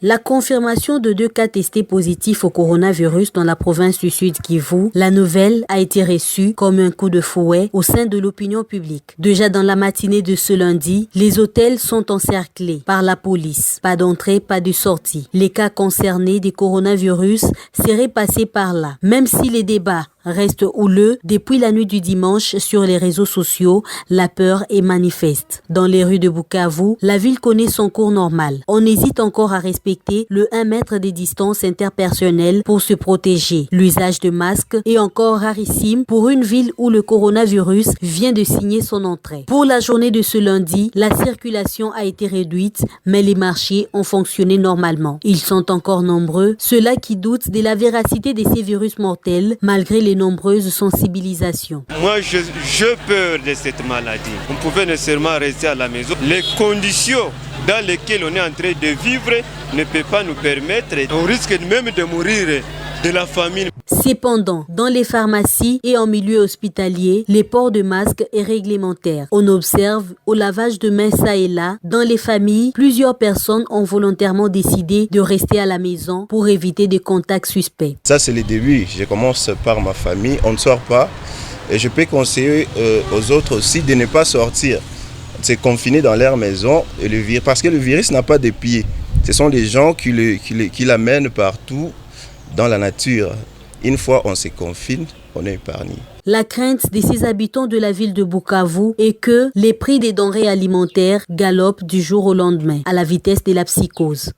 La confirmation de 2 cas testés positifs au coronavirus dans la province du Sud Kivu, la nouvelle a été reçue comme un coup de fouet au sein de l'opinion publique. Déjà dans la matinée de ce lundi, les hôtels sont encerclés par la police. Pas d'entrée, pas de sortie. Les cas concernés des coronavirus seraient passés par là. Même si les débats restent houleux, depuis la nuit du dimanche sur les réseaux sociaux, la peur est manifeste. Dans les rues de Bukavu, la ville connaît son cours normal. On hésite encore à respecter le 1 mètre de distance interpersonnelle pour se protéger. L'usage de masques est encore rarissime pour une ville où le coronavirus vient de signer son entrée. Pour la journée de ce lundi, la circulation a été réduite, mais les marchés ont fonctionné normalement. Ils sont encore nombreux, ceux-là qui doutent de la véracité de ces virus mortels, malgré les nombreuses sensibilisations. Moi, j'ai peur de cette maladie. On pouvait nécessairement rester à la maison. Les conditions dans lesquelles on est en train de vivre ne peuvent pas nous permettre. On risque même de mourir de la famine. Cependant, dans les pharmacies et en milieu hospitalier, les ports de masques est réglementaire. On observe au lavage de mains ça et là. Dans les familles, plusieurs personnes ont volontairement décidé de rester à la maison pour éviter des contacts suspects. Ça, c'est le début. Je commence par ma famille. On ne sort pas. Et je peux conseiller aux autres aussi de ne pas sortir. C'est confiner dans leur maison et le virus. Parce que le virus n'a pas de pieds. Ce sont les gens qui l'amènent partout dans la nature. Une fois on se confine, on est épargné. La crainte de ces habitants de la ville de Bukavu est que les prix des denrées alimentaires galopent du jour au lendemain, à la vitesse de la psychose.